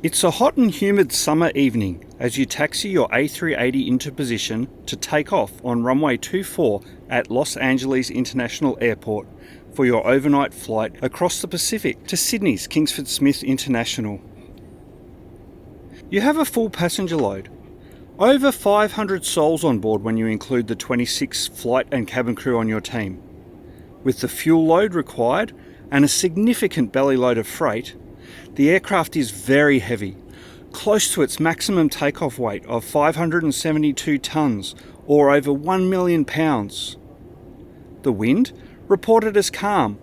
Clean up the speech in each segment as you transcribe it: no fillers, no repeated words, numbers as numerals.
It's a hot and humid summer evening as you taxi your A380 into position to take off on runway 24 at Los Angeles International Airport for your overnight flight across the Pacific to Sydney's Kingsford Smith International. You have a full passenger load. Over 500 souls on board when you include the 26 flight and cabin crew on your team. With the fuel load required and a significant belly load of freight, the aircraft is very heavy, close to its maximum takeoff weight of 572 tonnes or over 1 million pounds. The wind, reported as calm,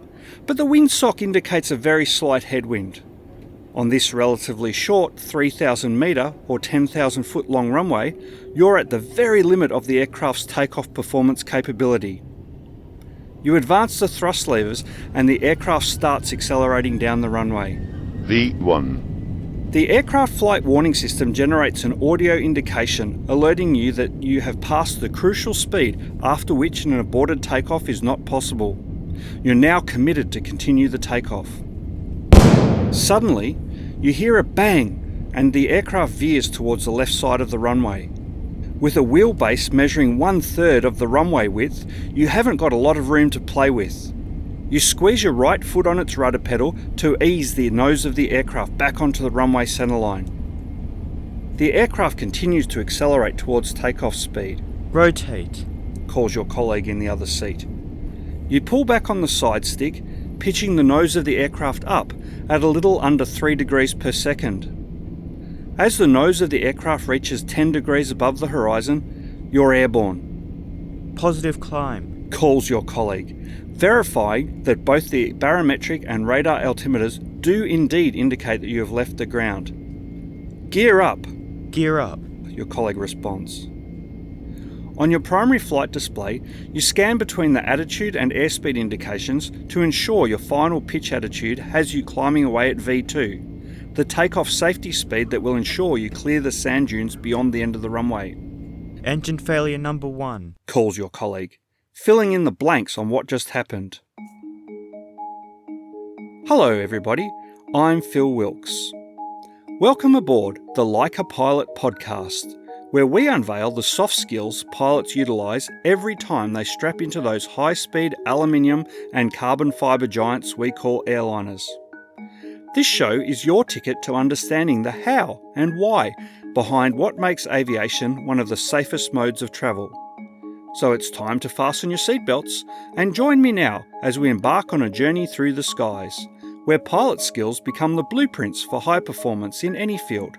but the windsock indicates a very slight headwind. On this relatively short 3,000 metre or 10,000 foot long runway, you're at the very limit of the aircraft's takeoff performance capability. You advance the thrust levers and the aircraft starts accelerating down the runway. V1. The aircraft flight warning system generates an audio indication alerting you that you have passed the crucial speed after which an aborted takeoff is not possible. You're now committed to continue the takeoff. Suddenly, you hear a bang and the aircraft veers towards the left side of the runway. With a wheelbase measuring 1/3 of the runway width, you haven't got a lot of room to play with. You squeeze your right foot on its rudder pedal to ease the nose of the aircraft back onto the runway centerline. The aircraft continues to accelerate towards takeoff speed. Rotate, calls your colleague in the other seat. You pull back on the side stick, pitching the nose of the aircraft up at a little under 3 degrees per second. As the nose of the aircraft reaches 10 degrees above the horizon, you're airborne. Positive climb, calls your colleague, verifying that both the barometric and radar altimeters do indeed indicate that you have left the ground. Gear up, your colleague responds. On your primary flight display, you scan between the attitude and airspeed indications to ensure your final pitch attitude has you climbing away at V2, the takeoff safety speed that will ensure you clear the sand dunes beyond the end of the runway. Engine failure number 1, calls your colleague, filling in the blanks on what just happened. Hello everybody, I'm Phil Wilkes. Welcome aboard the Like a Pilot podcast, where we unveil the soft skills pilots utilise every time they strap into those high-speed aluminium and carbon fibre giants we call airliners. This show is your ticket to understanding the how and why behind what makes aviation one of the safest modes of travel. So it's time to fasten your seatbelts and join me now as we embark on a journey through the skies, where pilot skills become the blueprints for high performance in any field.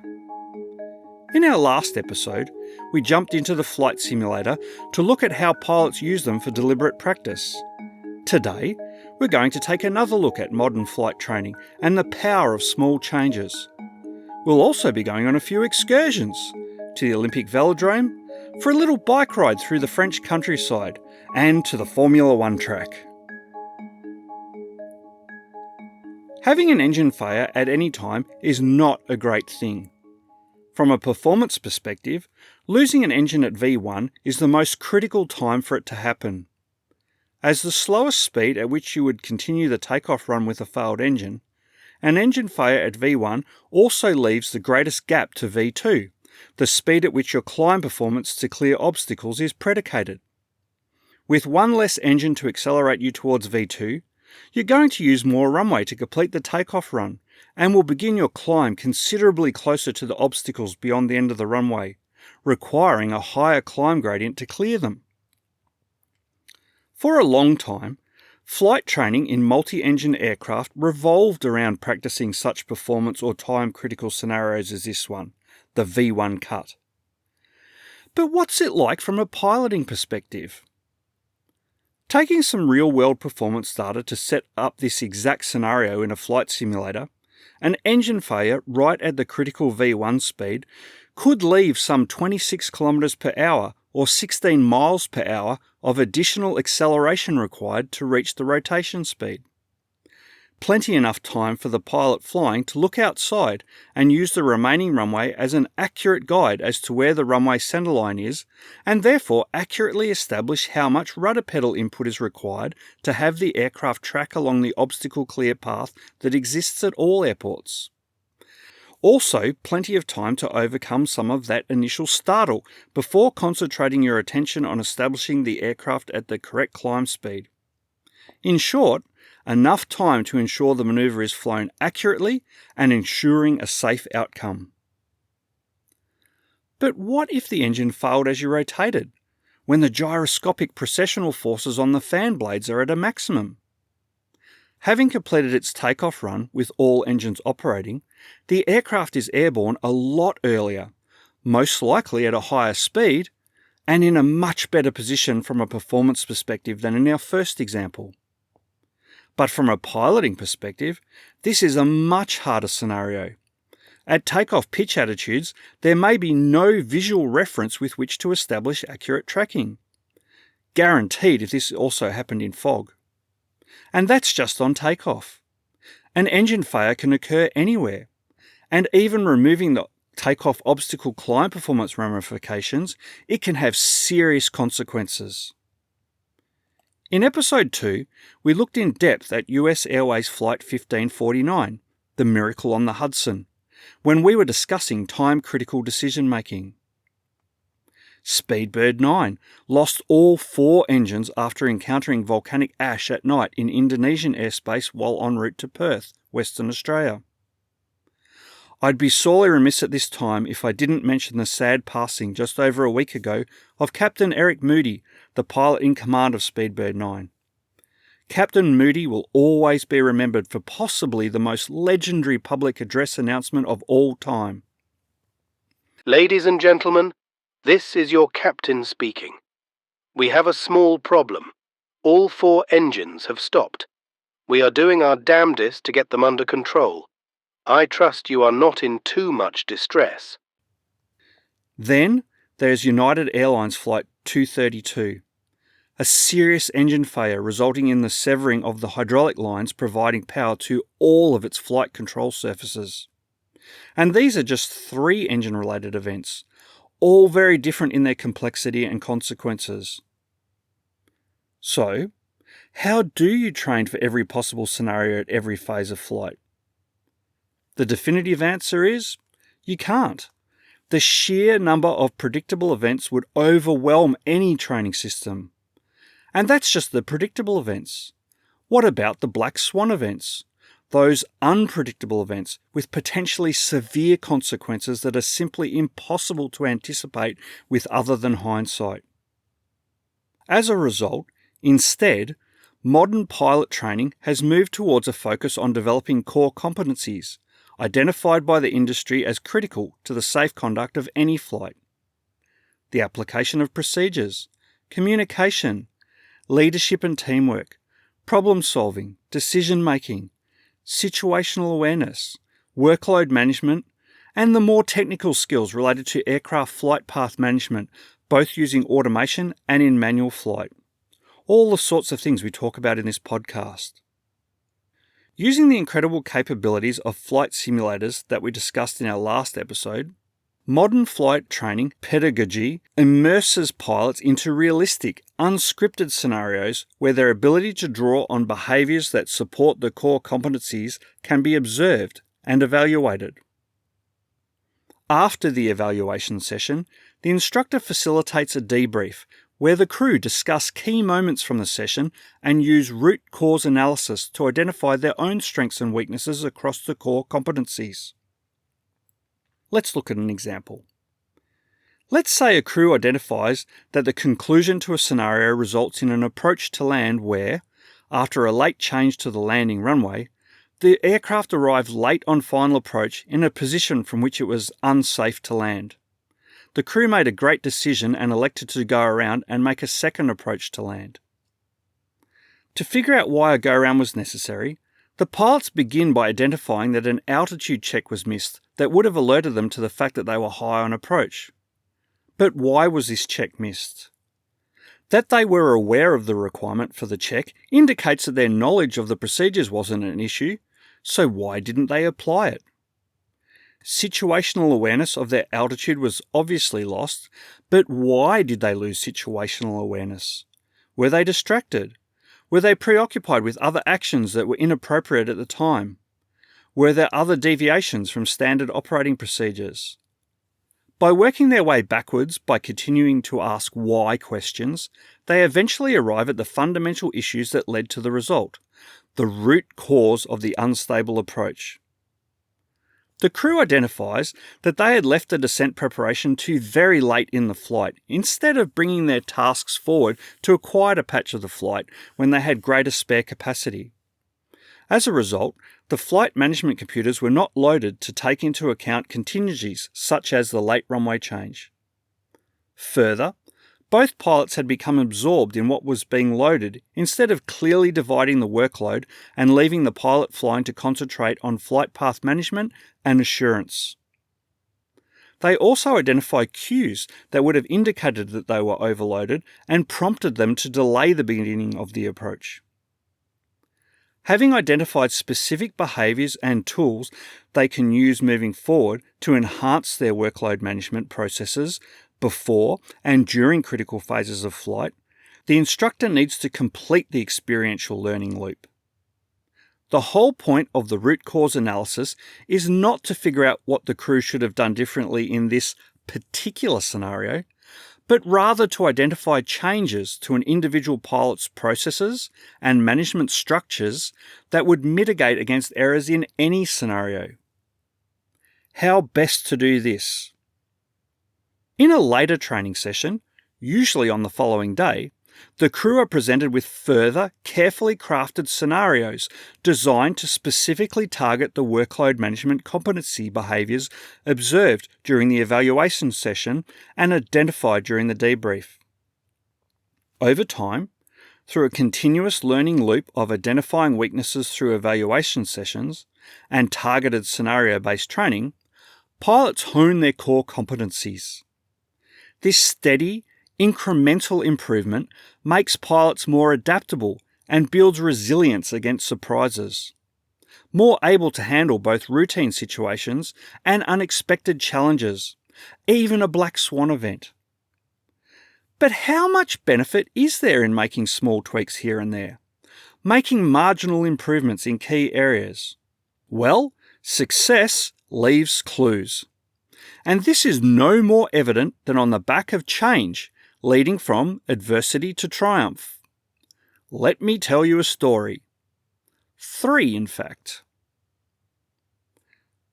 In our last episode, we jumped into the flight simulator to look at how pilots use them for deliberate practice. Today, we're going to take another look at modern flight training and the power of small changes. We'll also be going on a few excursions to the Olympic Velodrome, for a little bike ride through the French countryside, and to the Formula One track. Having an engine failure at any time is not a great thing. From a performance perspective, losing an engine at V1 is the most critical time for it to happen. As the slowest speed at which you would continue the takeoff run with a failed engine, an engine failure at V1 also leaves the greatest gap to V2, the speed at which your climb performance to clear obstacles is predicated. With one less engine to accelerate you towards V2, you're going to use more runway to complete the takeoff run and will begin your climb considerably closer to the obstacles beyond the end of the runway, requiring a higher climb gradient to clear them. For a long time, flight training in multi-engine aircraft revolved around practicing such performance or time-critical scenarios as this one, the V1 cut. But what's it like from a piloting perspective? Taking some real-world performance data to set up this exact scenario in a flight simulator, an engine failure right at the critical V1 speed could leave some 26 km per hour or 16 miles per hour of additional acceleration required to reach the rotation speed. Plenty enough time for the pilot flying to look outside and use the remaining runway as an accurate guide as to where the runway centerline is, and therefore accurately establish how much rudder pedal input is required to have the aircraft track along the obstacle clear path that exists at all airports. Also, plenty of time to overcome some of that initial startle before concentrating your attention on establishing the aircraft at the correct climb speed. In short, enough time to ensure the manoeuvre is flown accurately and ensuring a safe outcome. But what if the engine failed as you rotated, when the gyroscopic precessional forces on the fan blades are at a maximum? Having completed its takeoff run with all engines operating, the aircraft is airborne a lot earlier, most likely at a higher speed, and in a much better position from a performance perspective than in our first example. But from a piloting perspective, this is a much harder scenario. At takeoff pitch attitudes, there may be no visual reference with which to establish accurate tracking. Guaranteed if this also happened in fog. And that's just on takeoff. An engine failure can occur anywhere, and even removing the takeoff obstacle climb performance ramifications, it can have serious consequences. In episode 2, we looked in depth at US Airways Flight 1549, the Miracle on the Hudson, when we were discussing time-critical decision-making. Speedbird 9 lost all 4 engines after encountering volcanic ash at night in Indonesian airspace while en route to Perth, Western Australia. I'd be sorely remiss at this time if I didn't mention the sad passing just over a week ago of Captain Eric Moody, the pilot in command of Speedbird 9. Captain Moody will always be remembered for possibly the most legendary public address announcement of all time. Ladies and gentlemen, this is your captain speaking. We have a small problem. All 4 engines have stopped. We are doing our damnedest to get them under control. I trust you are not in too much distress. Then there's United Airlines Flight 232. A serious engine failure resulting in the severing of the hydraulic lines providing power to all of its flight control surfaces. And these are just 3 engine-related events, all very different in their complexity and consequences. So, how do you train for every possible scenario at every phase of flight? The definitive answer is, you can't. The sheer number of predictable events would overwhelm any training system. And that's just the predictable events. What about the black swan events? Those unpredictable events with potentially severe consequences that are simply impossible to anticipate with other than hindsight. As a result, instead, modern pilot training has moved towards a focus on developing core competencies, identified by the industry as critical to the safe conduct of any flight. The application of procedures, communication, leadership and teamwork, problem solving, decision making, situational awareness, workload management, and the more technical skills related to aircraft flight path management, both using automation and in manual flight. All the sorts of things we talk about in this podcast. Using the incredible capabilities of flight simulators that we discussed in our last episode, modern flight training pedagogy immerses pilots into realistic, unscripted scenarios where their ability to draw on behaviours that support the core competencies can be observed and evaluated. After the evaluation session, the instructor facilitates a debrief where the crew discuss key moments from the session and use root cause analysis to identify their own strengths and weaknesses across the core competencies. Let's look at an example. Let's say a crew identifies that the conclusion to a scenario results in an approach to land where, after a late change to the landing runway, the aircraft arrived late on final approach in a position from which it was unsafe to land. The crew made a great decision and elected to go around and make a second approach to land. To figure out why a go-around was necessary, the pilots begin by identifying that an altitude check was missed that would have alerted them to the fact that they were high on approach. But why was this check missed? That they were aware of the requirement for the check indicates that their knowledge of the procedures wasn't an issue, so why didn't they apply it? Situational awareness of their altitude was obviously lost, but why did they lose situational awareness? Were they distracted? Were they preoccupied with other actions that were inappropriate at the time? Were there other deviations from standard operating procedures? By working their way backwards by continuing to ask why questions, they eventually arrive at the fundamental issues that led to the result, the root cause of the unstable approach. The crew identifies that they had left the descent preparation too very late in the flight, instead of bringing their tasks forward to a quieter patch of the flight when they had greater spare capacity. As a result, the flight management computers were not loaded to take into account contingencies such as the late runway change. Further, both pilots had become absorbed in what was being loaded instead of clearly dividing the workload and leaving the pilot flying to concentrate on flight path management and assurance. They also identified cues that would have indicated that they were overloaded and prompted them to delay the beginning of the approach. Having identified specific behaviours and tools they can use moving forward to enhance their workload management processes before and during critical phases of flight, the instructor needs to complete the experiential learning loop. The whole point of the root cause analysis is not to figure out what the crew should have done differently in this particular scenario, but rather to identify changes to an individual pilot's processes and management structures that would mitigate against errors in any scenario. How best to do this? In a later training session, usually on the following day, the crew are presented with further, carefully crafted scenarios designed to specifically target the workload management competency behaviours observed during the evaluation session and identified during the debrief. Over time, through a continuous learning loop of identifying weaknesses through evaluation sessions and targeted scenario-based training, pilots hone their core competencies. This steady, incremental improvement makes pilots more adaptable and builds resilience against surprises, more able to handle both routine situations and unexpected challenges, even a black swan event. But how much benefit is there in making small tweaks here and there, making marginal improvements in key areas? Well, success leaves clues. And this is no more evident than on the back of change, leading from adversity to triumph. Let me tell you a story. 3, in fact.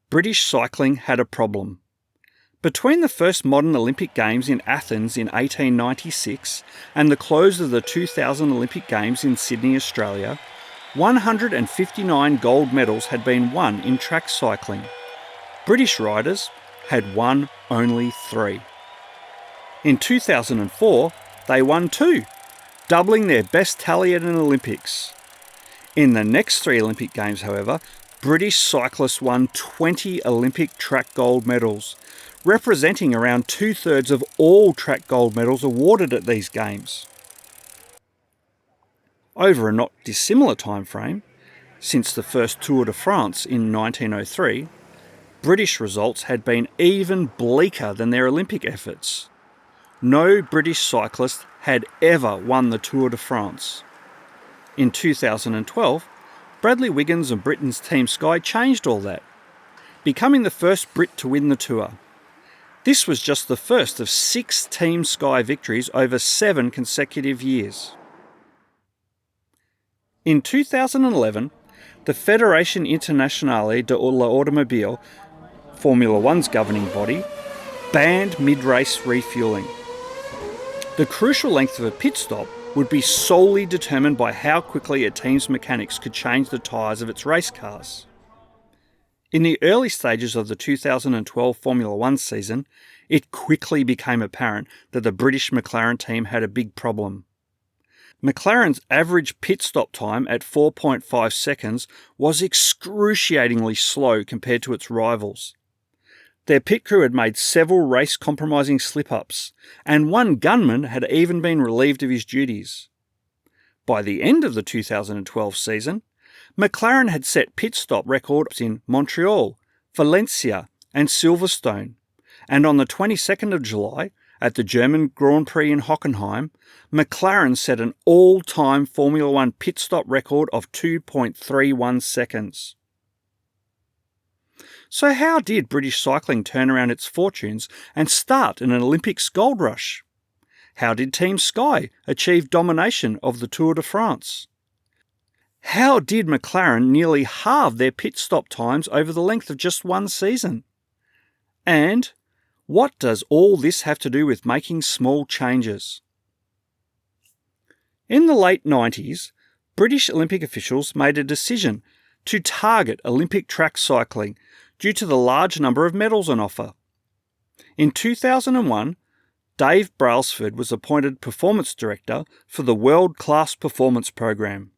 British cycling had a problem. Between the first modern Olympic Games in Athens in 1896 and the close of the 2000 Olympic Games in Sydney, Australia, 159 gold medals had been won in track cycling. British riders had won only 3. In 2004, they won 2, doubling their best tally at an Olympics. In the next 3 Olympic Games, however, British cyclists won 20 Olympic track gold medals, representing around 2/3 of all track gold medals awarded at these games. Over a not dissimilar time frame, since the first Tour de France in 1903, British results had been even bleaker than their Olympic efforts. No British cyclist had ever won the Tour de France. In 2012, Bradley Wiggins and Britain's Team Sky changed all that, becoming the first Brit to win the Tour. This was just the first of 6 Team Sky victories over 7 consecutive years. In 2011, the Fédération Internationale de l'Automobile, Formula One's governing body, banned mid-race refuelling. The crucial length of a pit stop would be solely determined by how quickly a team's mechanics could change the tyres of its race cars. In the early stages of the 2012 Formula One season, it quickly became apparent that the British McLaren team had a big problem. McLaren's average pit stop time at 4.5 seconds was excruciatingly slow compared to its rivals. Their pit crew had made several race-compromising slip-ups, and one gunman had even been relieved of his duties. By the end of the 2012 season, McLaren had set pit stop records in Montreal, Valencia and Silverstone, and on the 22nd of July, at the German Grand Prix in Hockenheim, McLaren set an all-time Formula One pit stop record of 2.31 seconds. So how did British cycling turn around its fortunes and start an Olympics gold rush? How did Team Sky achieve domination of the Tour de France? How did McLaren nearly halve their pit stop times over the length of just one season? And what does all this have to do with making small changes? In the late 90s, British Olympic officials made a decision to target Olympic track cycling due to the large number of medals on offer. In 2001, Dave Brailsford was appointed Performance Director for the World Class Performance Program.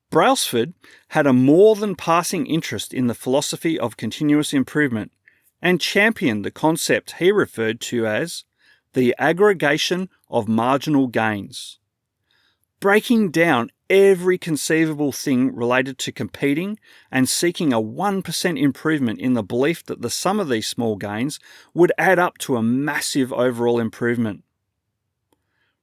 Brailsford had a more than passing interest in the philosophy of continuous improvement and championed the concept he referred to as the aggregation of marginal gains, breaking down every conceivable thing related to competing and seeking a 1% improvement in the belief that the sum of these small gains would add up to a massive overall improvement.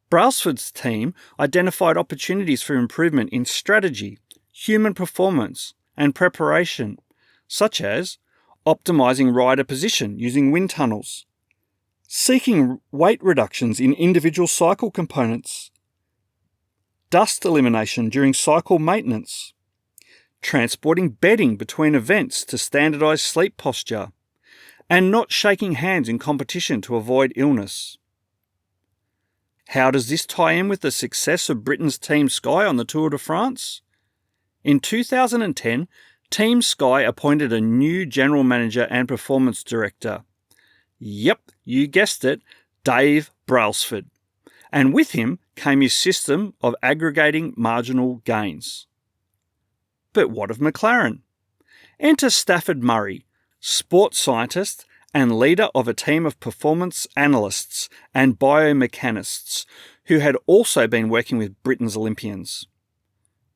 Brailsford's team identified opportunities for improvement in strategy, human performance, and preparation, such as optimizing rider position using wind tunnels, seeking weight reductions in individual cycle components, dust elimination during cycle maintenance, transporting bedding between events to standardise sleep posture, and not shaking hands in competition to avoid illness. How does this tie in with the success of Britain's Team Sky on the Tour de France? In 2010, Team Sky appointed a new general manager and performance director. Yep, you guessed it, Dave Brailsford. And with him came his system of aggregating marginal gains. But what of McLaren? Enter Stafford Murray, sports scientist and leader of a team of performance analysts and biomechanists who had also been working with Britain's Olympians.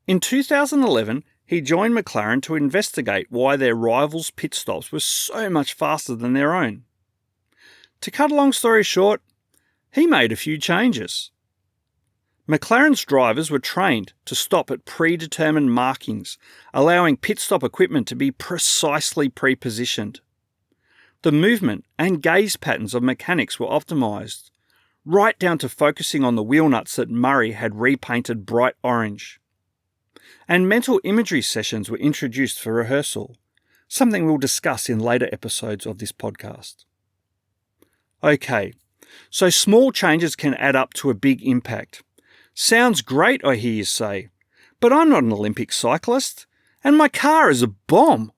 In 2011, he joined McLaren to investigate why their rivals' pit stops were so much faster than their own. To cut a long story short, he made a few changes. McLaren's drivers were trained to stop at predetermined markings, allowing pit stop equipment to be precisely pre-positioned. The movement and gaze patterns of mechanics were optimised, right down to focusing on the wheel nuts that Murray had repainted bright orange. And mental imagery sessions were introduced for rehearsal, something we'll discuss in later episodes of this podcast. Okay, so small changes can add up to a big impact. Sounds great, I hear you say, but I'm not an Olympic cyclist, and my car is a bomb.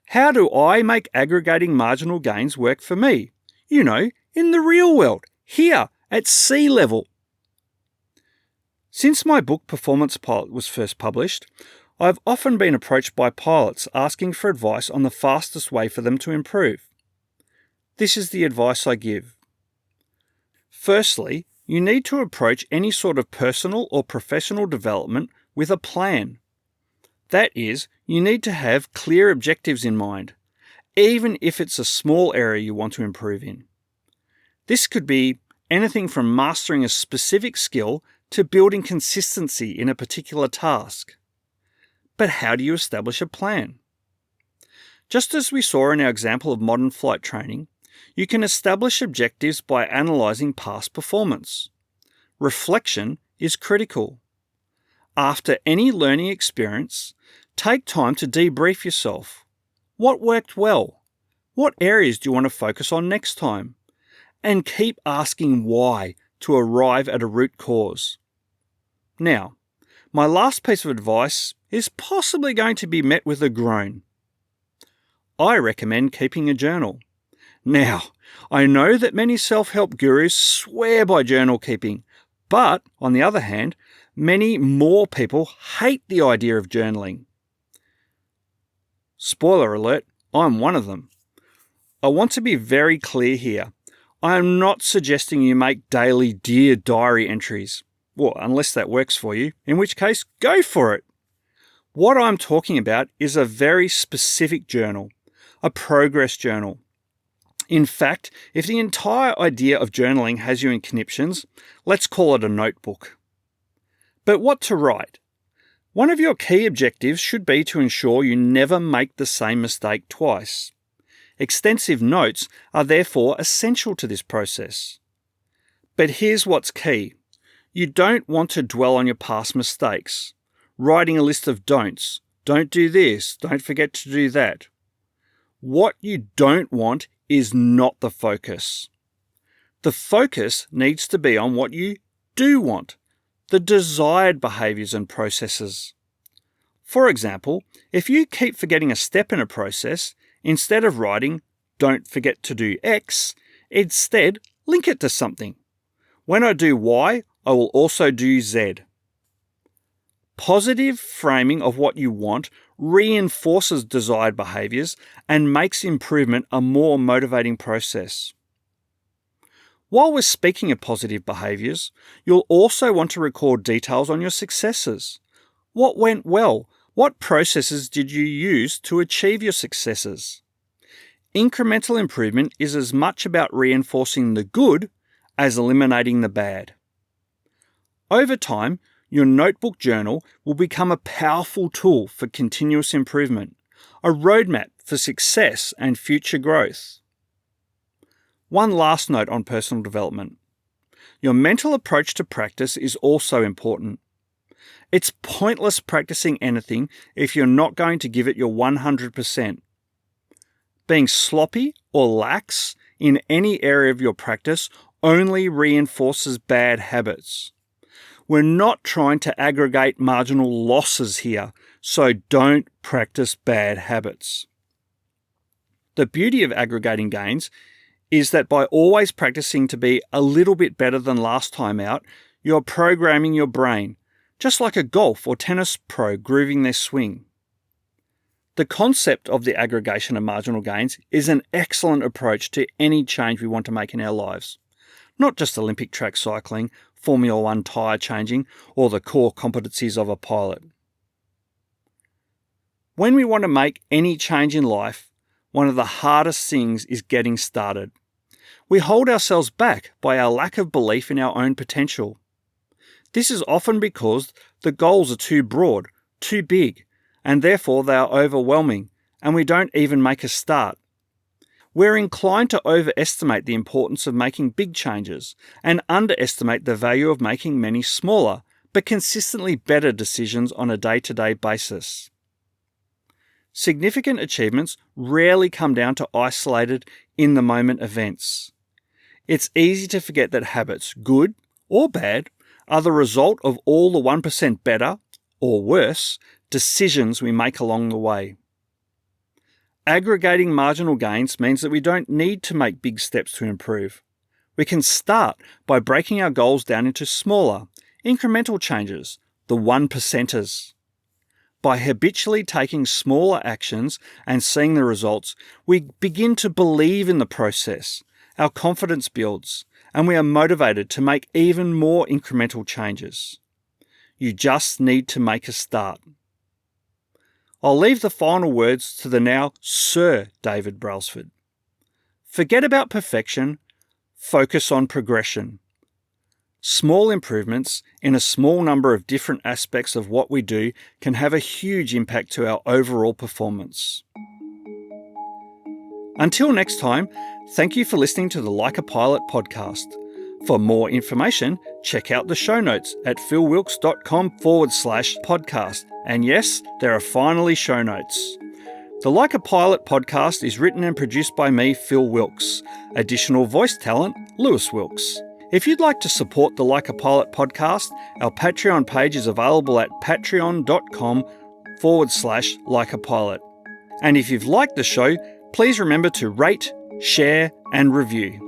How do I make aggregating marginal gains work for me? You know, in the real world, here, at sea level. Since my book Performance Pilot was first published, I've often been approached by pilots asking for advice on the fastest way for them to improve. This is the advice I give. Firstly, you need to approach any sort of personal or professional development with a plan. That is, you need to have clear objectives in mind, even if it's a small area you want to improve in. This could be anything from mastering a specific skill to building consistency in a particular task. But how do you establish a plan? Just as we saw in our example of modern flight training, you can establish objectives by analysing past performance. Reflection is critical. After any learning experience, take time to debrief yourself. What worked well? What areas do you want to focus on next time? And keep asking why to arrive at a root cause. Now, my last piece of advice is possibly going to be met with a groan. I recommend keeping a journal. Now, I know that many self-help gurus swear by journal keeping, but, on the other hand, many more people hate the idea of journaling. Spoiler alert, I'm one of them. I want to be very clear here. I am not suggesting you make daily Dear Diary entries. Well, unless that works for you, in which case, go for it. What I'm talking about is a very specific journal, a progress journal. In fact, if the entire idea of journaling has you in conniptions, let's call it a notebook. But what to write? One of your key objectives should be to ensure you never make the same mistake twice. Extensive notes are therefore essential to this process. But here's what's key. You don't want to dwell on your past mistakes, writing a list of don'ts. Don't do this, don't forget to do that. What you don't want is not the focus. The focus needs to be on what you do want, the desired behaviours and processes. For example, if you keep forgetting a step in a process, instead of writing, don't forget to do X, instead link it to something. When I do Y, I will also do Z. Positive framing of what you want reinforces desired behaviours and makes improvement a more motivating process. While we're speaking of positive behaviours, you'll also want to record details on your successes. What went well? What processes did you use to achieve your successes? Incremental improvement is as much about reinforcing the good as eliminating the bad. Over time, your notebook journal will become a powerful tool for continuous improvement, a roadmap for success and future growth. One last note on personal development. Your mental approach to practice is also important. It's pointless practicing anything if you're not going to give it your 100%. Being sloppy or lax in any area of your practice only reinforces bad habits. We're not trying to aggregate marginal losses here, so don't practice bad habits. The beauty of aggregating gains is that by always practicing to be a little bit better than last time out, you're programming your brain, just like a golf or tennis pro grooving their swing. The concept of the aggregation of marginal gains is an excellent approach to any change we want to make in our lives. Not just Olympic track cycling, Formula One tyre changing, or the core competencies of a pilot. When we want to make any change in life, one of the hardest things is getting started. We hold ourselves back by our lack of belief in our own potential. This is often because the goals are too broad, too big, and therefore they are overwhelming, and we don't even make a start. We're inclined to overestimate the importance of making big changes and underestimate the value of making many smaller, but consistently better decisions on a day-to-day basis. Significant achievements rarely come down to isolated, in-the-moment events. It's easy to forget that habits, good or bad, are the result of all the 1% better, or worse, decisions we make along the way. Aggregating marginal gains means that we don't need to make big steps to improve. We can start by breaking our goals down into smaller, incremental changes, the 1%ers. By habitually taking smaller actions and seeing the results, we begin to believe in the process, our confidence builds, and we are motivated to make even more incremental changes. You just need to make a start. I'll leave the final words to the now Sir David Brailsford. Forget about perfection, focus on progression. Small improvements in a small number of different aspects of what we do can have a huge impact to our overall performance. Until next time, thank you for listening to the Like a Pilot podcast. For more information, check out the show notes at philwilkes.com/podcast. And yes, there are finally show notes. The Like a Pilot podcast is written and produced by me, Phil Wilkes. Additional voice talent, Lewis Wilkes. If you'd like to support the Like a Pilot podcast, our Patreon page is available at patreon.com/likeapilot. And if you've liked the show, please remember to rate, share, and review.